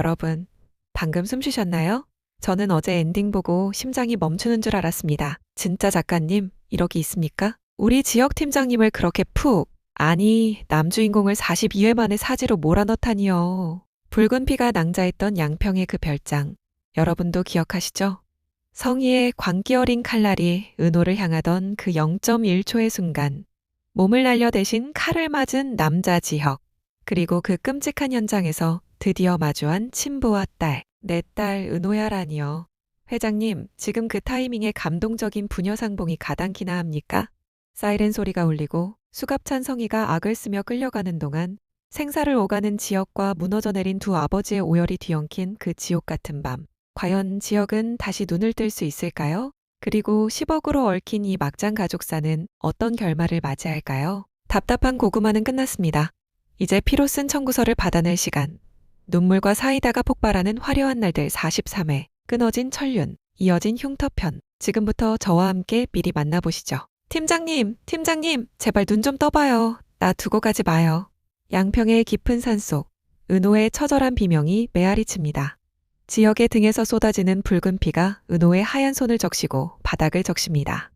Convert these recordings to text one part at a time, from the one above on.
여러분, 방금 숨 쉬셨나요? 저는 어제 엔딩 보고 심장이 멈추는 줄 알았습니다. 진짜 작가님, 이러기 있습니까? 우리 지역 팀장님을 그렇게 푹, 아니, 남주인공을 42회 만에 사지로 몰아넣다니요. 붉은 피가 낭자했던 양평의 그 별장, 여러분도 기억하시죠? 성희의 광기 어린 칼날이 은호를 향하던 그 0.1초의 순간, 몸을 날려대신 칼을 맞은 남자 지혁, 그리고 그 끔찍한 현장에서 드디어 마주한 친부와 딸, 내 딸 은호야라니요. 회장님, 지금 그 타이밍에 감동적인 부녀상봉이 가당키나 합니까? 사이렌 소리가 울리고 수갑찬 성희가 악을 쓰며 끌려가는 동안 생사를 오가는 지역과 무너져 내린 두 아버지의 오열이 뒤엉킨 그 지옥 같은 밤. 과연 지역은 다시 눈을 뜰 수 있을까요? 그리고 10억으로 얽힌 이 막장 가족사는 어떤 결말을 맞이할까요? 답답한 고구마는 끝났습니다. 이제 피로 쓴 청구서를 받아낼 시간. 눈물과 사이다가 폭발하는 화려한 날들 43회. 끊어진 천륜, 이어진 흉터편. 지금부터 저와 함께 미리 만나보시죠. 팀장님, 제발 눈 좀 떠봐요. 나 두고 가지 마요. 양평의 깊은 산속, 은호의 처절한 비명이 메아리 칩니다. 지역의 등에서 쏟아지는 붉은 피가 은호의 하얀 손을 적시고 바닥을 적십니다.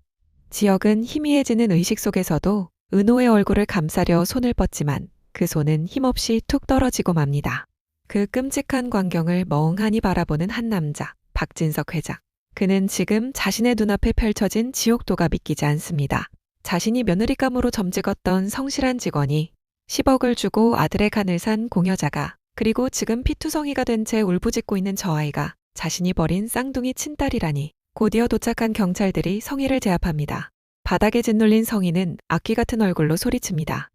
지역은 희미해지는 의식 속에서도 은호의 얼굴을 감싸려 손을 뻗지만 그 손은 힘없이 툭 떨어지고 맙니다. 그 끔찍한 광경을 멍하니 바라보는 한 남자, 박진석 회장. 그는 지금 자신의 눈앞에 펼쳐진 지옥도가 믿기지 않습니다. 자신이 며느리감으로 점찍었던 성실한 직원이 10억을 주고 아들의 간을 산 공여자가, 그리고 지금 피투성이가 된 채 울부짖고 있는 저 아이가 자신이 버린 쌍둥이 친딸이라니. 곧이어 도착한 경찰들이 성희를 제압합니다. 바닥에 짓눌린 성희는 악귀 같은 얼굴로 소리칩니다.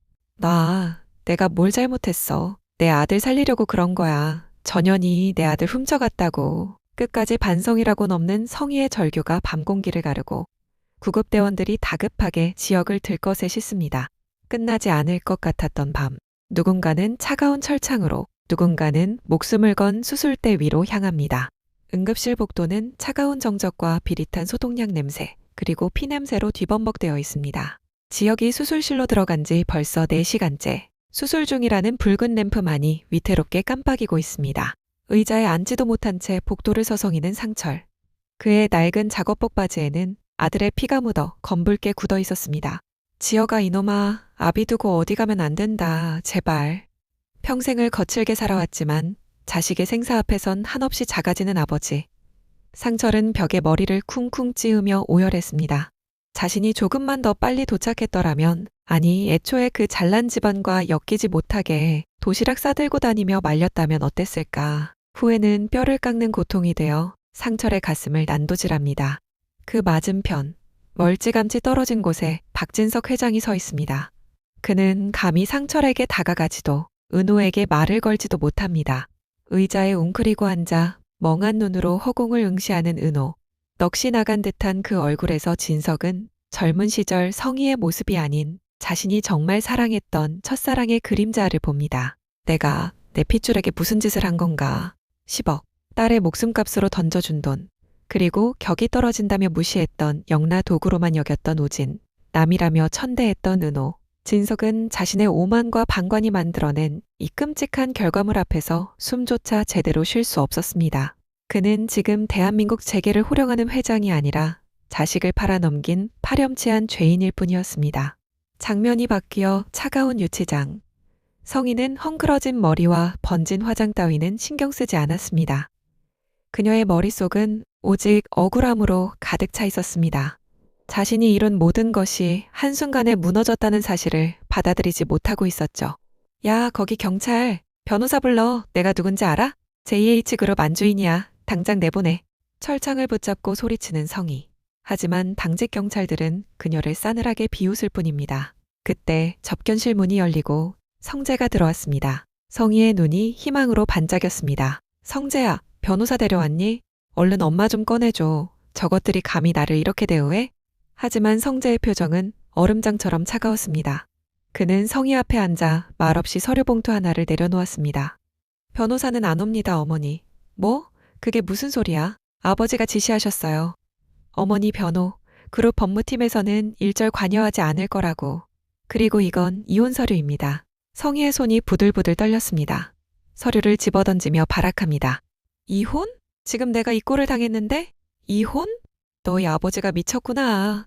내가 뭘 잘못했어. 내 아들 살리려고 그런 거야. 전현이 내 아들 훔쳐갔다고. 끝까지 반성이라고 넘는 성희의 절규가 밤공기를 가르고 구급대원들이 다급하게 지역을 들것에 씻습니다. 끝나지 않을 것 같았던 밤. 누군가는 차가운 철창으로, 누군가는 목숨을 건 수술대 위로 향합니다. 응급실 복도는 차가운 정적과 비릿한 소독약 냄새, 그리고 피냄새로 뒤범벅되어 있습니다. 지역이 수술실로 들어간 지 벌써 4시간째. 수술 중이라는 붉은 램프만이 위태롭게 깜빡이고 있습니다. 의자에 앉지도 못한 채 복도를 서성이는 상철. 그의 낡은 작업복 바지에는 아들의 피가 묻어 검붉게 굳어 있었습니다. 지혁아, 이놈아, 아비 두고 어디 가면 안 된다. 제발. 평생을 거칠게 살아왔지만 자식의 생사 앞에선 한없이 작아지는 아버지. 상철은 벽에 머리를 쿵쿵 찌으며 오열했습니다. 자신이 조금만 더 빨리 도착했더라면, 아니 애초에 그 잘난 집안과 엮이지 못하게 도시락 싸들고 다니며 말렸다면 어땠을까. 후회는 뼈를 깎는 고통이 되어 상철의 가슴을 난도질합니다. 그 맞은편, 멀찌감치 떨어진 곳에 박진석 회장이 서 있습니다. 그는 감히 상철에게 다가가지도 은호에게 말을 걸지도 못합니다. 의자에 웅크리고 앉아 멍한 눈으로 허공을 응시하는 은호. 넋이 나간 듯한 그 얼굴에서 진석은 젊은 시절 성희의 모습이 아닌 자신이 정말 사랑했던 첫사랑의 그림자를 봅니다. 내가 내 핏줄에게 무슨 짓을 한 건가. 10억, 딸의 목숨값으로 던져준 돈, 그리고 격이 떨어진다며 무시했던 영라 도구로만 여겼던 오진, 남이라며 천대했던 은호. 진석은 자신의 오만과 방관이 만들어낸 이 끔찍한 결과물 앞에서 숨조차 제대로 쉴 수 없었습니다. 그는 지금 대한민국 재계를 호령하는 회장이 아니라 자식을 팔아넘긴 파렴치한 죄인일 뿐이었습니다. 장면이 바뀌어 차가운 유치장. 성희는 헝클어진 머리와 번진 화장 따위는 신경 쓰지 않았습니다. 그녀의 머릿속은 오직 억울함으로 가득 차 있었습니다. 자신이 이룬 모든 것이 한순간에 무너졌다는 사실을 받아들이지 못하고 있었죠. 야, 거기 경찰. 변호사 불러. 내가 누군지 알아? JH그룹 안주인이야. 당장 내보내. 철창을 붙잡고 소리치는 성희. 하지만 당직 경찰들은 그녀를 싸늘하게 비웃을 뿐입니다. 그때 접견실 문이 열리고 성재가 들어왔습니다. 성희의 눈이 희망으로 반짝였습니다. 성재야, 변호사 데려왔니? 얼른 엄마 좀 꺼내줘. 저것들이 감히 나를 이렇게 대우해? 하지만 성재의 표정은 얼음장처럼 차가웠습니다. 그는 성희 앞에 앉아 말없이 서류 봉투 하나를 내려놓았습니다. 변호사는 안 옵니다, 어머니. 뭐? 그게 무슨 소리야? 아버지가 지시하셨어요. 어머니 변호, 그룹 법무팀에서는 일절 관여하지 않을 거라고. 그리고 이건 이혼 서류입니다. 성희의 손이 부들부들 떨렸습니다. 서류를 집어던지며 발악합니다. 이혼? 지금 내가 이 꼴을 당했는데? 이혼? 너희 아버지가 미쳤구나.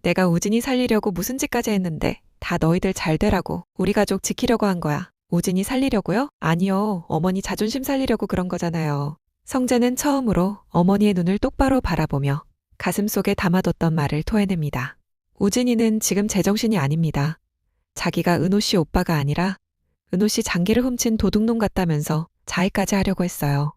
내가 우진이 살리려고 무슨 짓까지 했는데 다 너희들 잘 되라고 우리 가족 지키려고 한 거야. 우진이 살리려고요? 아니요. 어머니 자존심 살리려고 그런 거잖아요. 성재는 처음으로 어머니의 눈을 똑바로 바라보며 가슴속에 담아뒀던 말을 토해냅니다. 우진이는 지금 제정신이 아닙니다. 자기가 은호 씨 오빠가 아니라 은호 씨 장기를 훔친 도둑놈 같다면서 자해까지 하려고 했어요.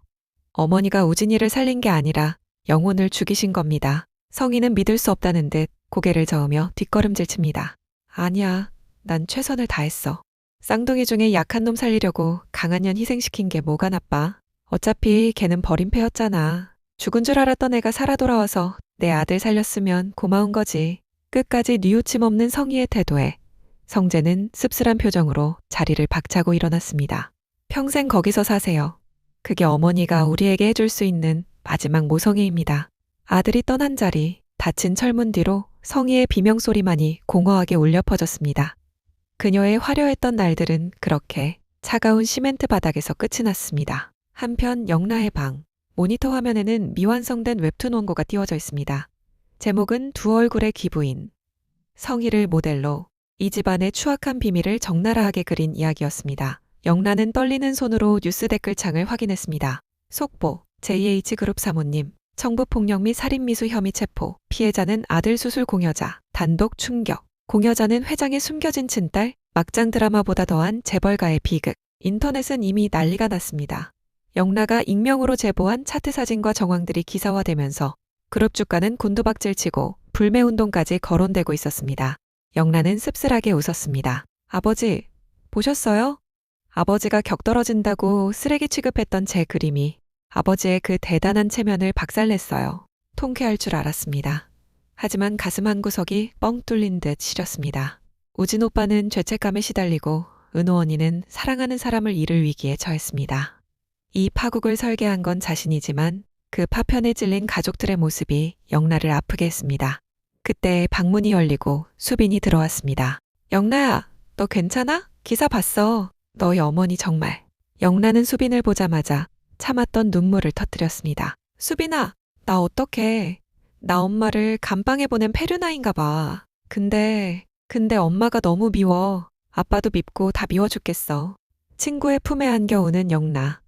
어머니가 우진이를 살린 게 아니라 영혼을 죽이신 겁니다. 성희는 믿을 수 없다는 듯 고개를 저으며 뒷걸음질 칩니다. 아니야, 난 최선을 다했어. 쌍둥이 중에 약한 놈 살리려고 강한 년 희생시킨 게 뭐가 나빠. 어차피 걔는 버림패였잖아. 죽은 줄 알았던 애가 살아 돌아와서 내 아들 살렸으면 고마운 거지. 끝까지 뉘우침 없는 성희의 태도에 성재는 씁쓸한 표정으로 자리를 박차고 일어났습니다. 평생 거기서 사세요. 그게 어머니가 우리에게 해줄 수 있는 마지막 모성애입니다. 아들이 떠난 자리, 닫힌 철문 뒤로 성희의 비명소리만이 공허하게 울려 퍼졌습니다. 그녀의 화려했던 날들은 그렇게 차가운 시멘트 바닥에서 끝이 났습니다. 한편 영라의 방, 모니터 화면에는 미완성된 웹툰 원고가 띄워져 있습니다. 제목은 두 얼굴의 기부인. 성희를 모델로 이 집안의 추악한 비밀을 적나라하게 그린 이야기였습니다. 영란은 떨리는 손으로 뉴스 댓글창을 확인했습니다. 속보, JH그룹 사모님, 청부폭력 및 살인미수 혐의 체포, 피해자는 아들 수술 공여자, 단독 충격, 공여자는 회장의 숨겨진 친딸, 막장 드라마보다 더한 재벌가의 비극. 인터넷은 이미 난리가 났습니다. 영라가 익명으로 제보한 차트 사진과 정황들이 기사화되면서 그룹 주가는 곤두박질치고 불매운동까지 거론되고 있었습니다. 영란은 씁쓸하게 웃었습니다. 아버지, 보셨어요? 아버지가 격떨어진다고 쓰레기 취급했던 제 그림이 아버지의 그 대단한 체면을 박살냈어요. 통쾌할 줄 알았습니다. 하지만 가슴 한구석이 뻥 뚫린 듯 시렸습니다. 우진 오빠는 죄책감에 시달리고 은호 언니는 사랑하는 사람을 잃을 위기에 처했습니다. 이 파국을 설계한 건 자신이지만 그 파편에 찔린 가족들의 모습이 영라를 아프게 했습니다. 그때 방문이 열리고 수빈이 들어왔습니다. 영라야, 너 괜찮아? 기사 봤어. 너희 어머니 정말. 영라는 수빈을 보자마자 참았던 눈물을 터뜨렸습니다. 수빈아, 나 어떡해. 나 엄마를 감방에 보낸 페류나인가 봐. 근데 엄마가 너무 미워. 아빠도 밉고 다 미워 죽겠어. 친구의 품에 안겨 우는 영라.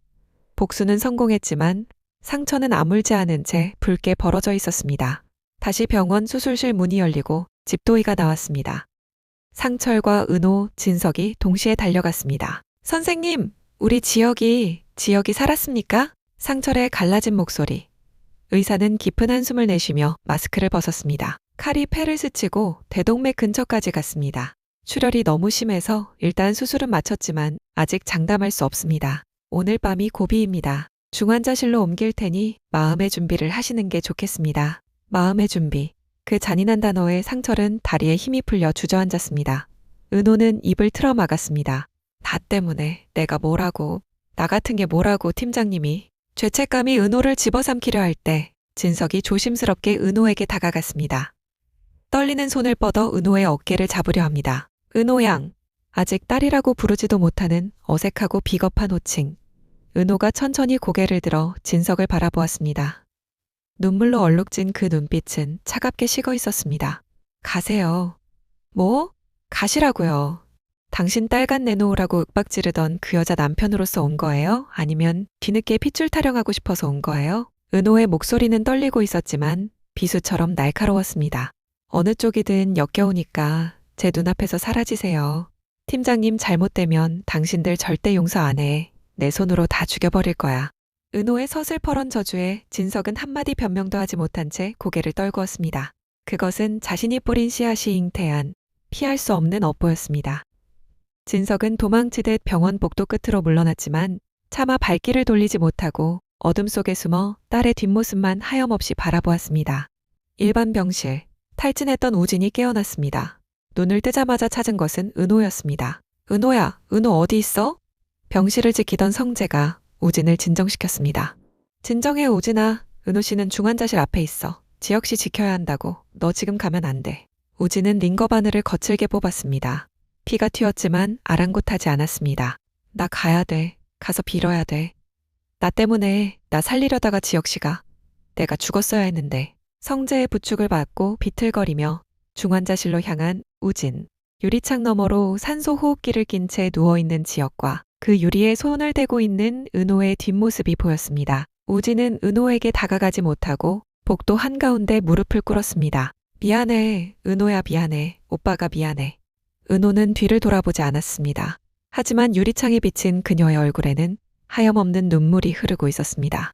복수는 성공했지만 상처는 아물지 않은 채 붉게 벌어져 있었습니다. 다시 병원 수술실 문이 열리고 집도이가 나왔습니다. 상철과 은호, 진석이 동시에 달려갔습니다. 선생님, 우리 지혁이 살았습니까? 상철의 갈라진 목소리. 의사는 깊은 한숨을 내쉬며 마스크를 벗었습니다. 칼이 폐를 스치고 대동맥 근처까지 갔습니다. 출혈이 너무 심해서 일단 수술은 마쳤지만 아직 장담할 수 없습니다. 오늘 밤이 고비입니다. 중환자실로 옮길 테니 마음의 준비를 하시는 게 좋겠습니다. 마음의 준비. 그 잔인한 단어에 상철은 다리에 힘이 풀려 주저앉았습니다. 은호는 입을 틀어 막았습니다. 나 때문에 내가 뭐라고, 나 같은 게 뭐라고 팀장님이. 죄책감이 은호를 집어삼키려 할 때 진석이 조심스럽게 은호에게 다가갔습니다. 떨리는 손을 뻗어 은호의 어깨를 잡으려 합니다. 은호 양. 아직 딸이라고 부르지도 못하는 어색하고 비겁한 호칭. 은호가 천천히 고개를 들어 진석을 바라보았습니다. 눈물로 얼룩진 그 눈빛은 차갑게 식어 있었습니다. 가세요. 뭐? 가시라고요. 당신 딸간 내놓으라고 윽박 지르던 그 여자 남편으로서 온 거예요? 아니면 뒤늦게 핏줄 타령하고 싶어서 온 거예요? 은호의 목소리는 떨리고 있었지만 비수처럼 날카로웠습니다. 어느 쪽이든 역겨우니까 제 눈앞에서 사라지세요. 팀장님 잘못되면 당신들 절대 용서 안 해. 내 손으로 다 죽여버릴 거야. 은호의 서슬퍼런 저주에 진석은 한마디 변명도 하지 못한 채 고개를 떨구었습니다. 그것은 자신이 뿌린 씨앗이 잉태한 피할 수 없는 업보였습니다. 진석은 도망치듯 병원 복도 끝으로 물러났지만 차마 발길을 돌리지 못하고 어둠 속에 숨어 딸의 뒷모습만 하염없이 바라보았습니다. 일반 병실, 탈진했던 우진이 깨어났습니다. 눈을 뜨자마자 찾은 것은 은호였습니다. 은호야, 은호 어디 있어? 병실을 지키던 성재가 우진을 진정시켰습니다. 진정해 우진아, 은호 씨는 중환자실 앞에 있어. 지혁 씨 지켜야 한다고. 너 지금 가면 안 돼. 우진은 링거 바늘을 거칠게 뽑았습니다. 피가 튀었지만 아랑곳하지 않았습니다. 나 가야 돼. 가서 빌어야 돼. 나 때문에 나 살리려다가 지혁씨가 내가 죽었어야 했는데. 성재의 부축을 받고 비틀거리며 중환자실로 향한 우진. 유리창 너머로 산소 호흡기를 낀 채 누워있는 지혁과 그 유리에 손을 대고 있는 은호의 뒷모습이 보였습니다. 우진은 은호에게 다가가지 못하고 복도 한가운데 무릎을 꿇었습니다. 미안해, 은호야 미안해, 오빠가 미안해. 은호는 뒤를 돌아보지 않았습니다. 하지만 유리창에 비친 그녀의 얼굴에는 하염없는 눈물이 흐르고 있었습니다.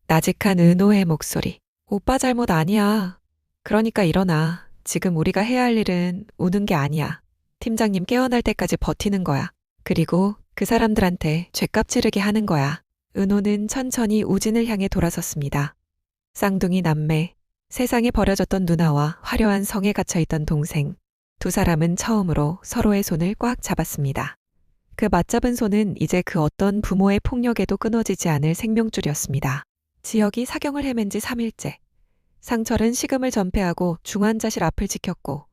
나직한 은호의 목소리. 오빠 잘못 아니야. 그러니까 일어나. 지금 우리가 해야 할 일은 우는 게 아니야. 팀장님 깨어날 때까지 버티는 거야. 그리고 그 사람들한테 죗값 치르게 하는 거야. 은호는 천천히 우진을 향해 돌아섰습니다. 쌍둥이 남매, 세상에 버려졌던 누나와 화려한 성에 갇혀있던 동생. 두 사람은 처음으로 서로의 손을 꽉 잡았습니다. 그 맞잡은 손은 이제 그 어떤 부모의 폭력에도 끊어지지 않을 생명줄이었습니다. 지혁이 사경을 헤맨 지 3일째. 상철은 식음을 전폐하고 중환자실 앞을 지켰고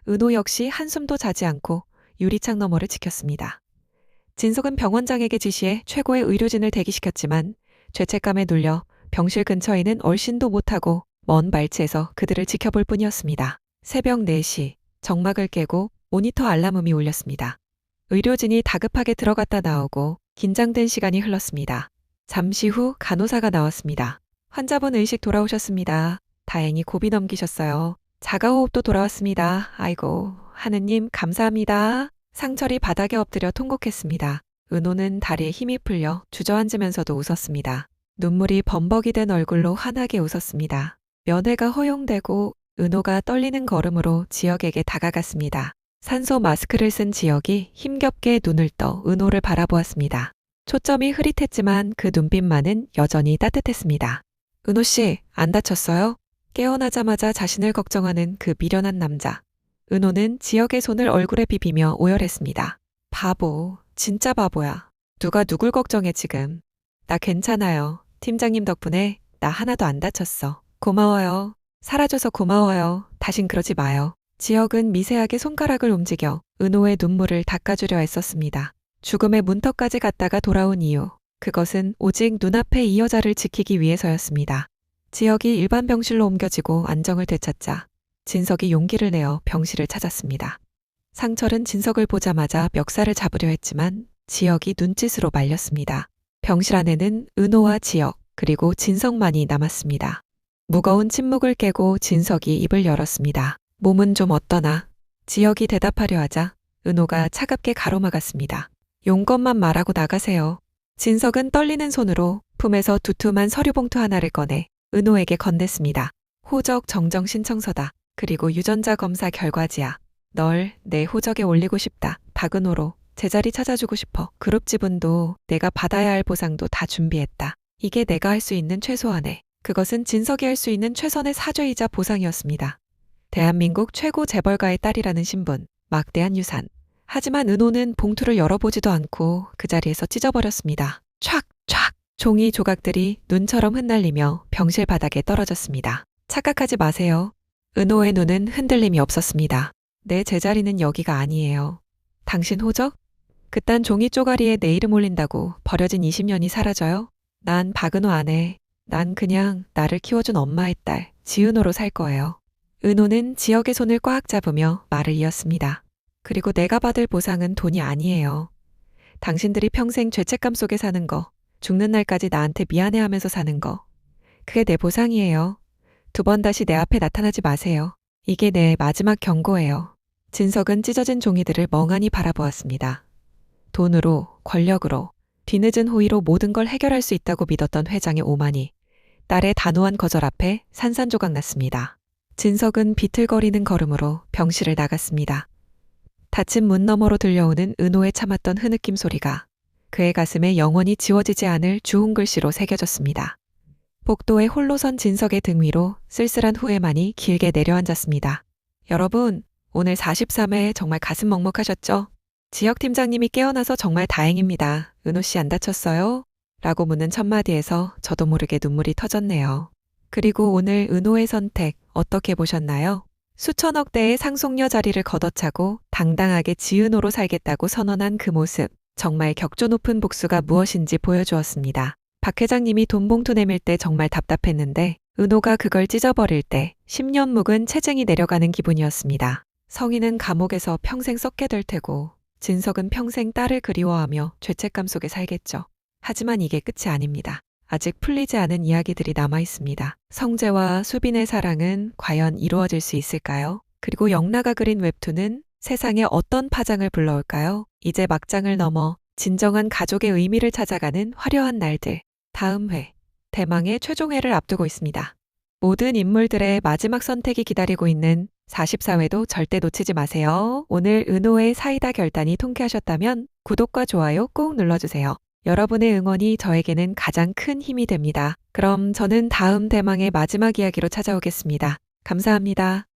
은호 역시 한숨도 자지 않고 유리창 너머를 지켰습니다. 진석은 병원장에게 지시해 최고의 의료진을 대기시켰지만 죄책감에 눌려 병실 근처에는 얼씬도 못하고 먼 발치에서 그들을 지켜볼 뿐이었습니다. 새벽 4시 정막을 깨고 모니터 알람음이 울렸습니다. 의료진이 다급하게 들어갔다 나오고 긴장된 시간이 흘렀습니다. 잠시 후 간호사가 나왔습니다. 환자분 의식 돌아오셨습니다. 다행히 고비 넘기셨어요. 자가호흡도 돌아왔습니다. 아이고, 하느님 감사합니다. 상철이 바닥에 엎드려 통곡했습니다. 은호는 다리에 힘이 풀려 주저앉으면서도 웃었습니다. 눈물이 범벅이 된 얼굴로 환하게 웃었습니다. 면회가 허용되고 은호가 떨리는 걸음으로 지혁에게 다가갔습니다. 산소 마스크를 쓴 지혁이 힘겹게 눈을 떠 은호를 바라보았습니다. 초점이 흐릿했지만 그 눈빛만은 여전히 따뜻했습니다. 은호 씨, 안 다쳤어요? 깨어나자마자 자신을 걱정하는 그 미련한 남자. 은호는 지혁의 손을 얼굴에 비비며 오열했습니다. 바보, 진짜 바보야. 누가 누굴 걱정해 지금. 나 괜찮아요. 팀장님 덕분에 나 하나도 안 다쳤어. 고마워요. 사라져서 고마워요. 다신 그러지 마요. 지혁은 미세하게 손가락을 움직여 은호의 눈물을 닦아주려 애썼습니다. 죽음의 문턱까지 갔다가 돌아온 이유. 그것은 오직 눈앞의 이 여자를 지키기 위해서였습니다. 지혁이 일반 병실로 옮겨지고 안정을 되찾자 진석이 용기를 내어 병실을 찾았습니다. 상철은 진석을 보자마자 멱살을 잡으려 했지만 지혁이 눈짓으로 말렸습니다. 병실 안에는 은호와 지혁 그리고 진석만이 남았습니다. 무거운 침묵을 깨고 진석이 입을 열었습니다. 몸은 좀 어떠나? 지혁이 대답하려 하자 은호가 차갑게 가로막았습니다. 용건만 말하고 나가세요. 진석은 떨리는 손으로 품에서 두툼한 서류 봉투 하나를 꺼내 은호에게 건넸습니다. 호적 정정 신청서다. 그리고 유전자 검사 결과지야. 널 내 호적에 올리고 싶다. 박은호로 제자리 찾아주고 싶어. 그룹 지분도 내가 받아야 할 보상도 다 준비했다. 이게 내가 할 수 있는 최소한의, 그것은 진석이 할 수 있는 최선의 사죄이자 보상이었습니다. 대한민국 최고 재벌가의 딸이라는 신분, 막대한 유산. 하지만 은호는 봉투를 열어보지도 않고 그 자리에서 찢어버렸습니다. 촥! 촥! 종이 조각들이 눈처럼 흩날리며 병실 바닥에 떨어졌습니다. 착각하지 마세요. 은호의 눈은 흔들림이 없었습니다. 내 제자리는 여기가 아니에요. 당신 호적? 그딴 종이 쪼가리에 내 이름 올린다고 버려진 20년이 사라져요? 난 박은호 안 해. 난 그냥 나를 키워준 엄마의 딸, 지은호로 살 거예요. 은호는 지혁의 손을 꽉 잡으며 말을 이었습니다. 그리고 내가 받을 보상은 돈이 아니에요. 당신들이 평생 죄책감 속에 사는 거, 죽는 날까지 나한테 미안해하면서 사는 거. 그게 내 보상이에요. 2번 다시 내 앞에 나타나지 마세요. 이게 내 마지막 경고예요. 진석은 찢어진 종이들을 멍하니 바라보았습니다. 돈으로, 권력으로, 뒤늦은 호의로 모든 걸 해결할 수 있다고 믿었던 회장의 오만이 딸의 단호한 거절 앞에 산산조각 났습니다. 진석은 비틀거리는 걸음으로 병실을 나갔습니다. 닫힌 문 너머로 들려오는 은호의 참았던 흐느낌 소리가 그의 가슴에 영원히 지워지지 않을 주홍 글씨로 새겨졌습니다. 복도에 홀로 선 진석의 등 위로 쓸쓸한 후회만이 길게 내려앉았습니다. 여러분, 오늘 43회 정말 가슴 먹먹하셨죠? 지혁 팀장님이 깨어나서 정말 다행입니다. 은호 씨 안 다쳤어요? 라고 묻는 첫마디에서 저도 모르게 눈물이 터졌네요. 그리고 오늘 은호의 선택 어떻게 보셨나요? 수천억 대의 상속녀 자리를 걷어차고 당당하게 지은호로 살겠다고 선언한 그 모습. 정말 격조 높은 복수가 무엇인지 보여주었습니다. 박 회장님이 돈 봉투 내밀 때 정말 답답했는데 은호가 그걸 찢어버릴 때 10년 묵은 채증이 내려가는 기분이었습니다. 성희는 감옥에서 평생 썩게 될 테고 진석은 평생 딸을 그리워하며 죄책감 속에 살겠죠. 하지만 이게 끝이 아닙니다. 아직 풀리지 않은 이야기들이 남아 있습니다. 성재와 수빈의 사랑은 과연 이루어질 수 있을까요? 그리고 영나가 그린 웹툰은 세상에 어떤 파장을 불러올까요? 이제 막장을 넘어 진정한 가족의 의미를 찾아가는 화려한 날들. 다음 회, 대망의 최종회를 앞두고 있습니다. 모든 인물들의 마지막 선택이 기다리고 있는 44회도 절대 놓치지 마세요. 오늘 은호의 사이다 결단이 통쾌하셨다면 구독과 좋아요 꼭 눌러주세요. 여러분의 응원이 저에게는 가장 큰 힘이 됩니다. 그럼 저는 다음 대망의 마지막 이야기로 찾아오겠습니다. 감사합니다.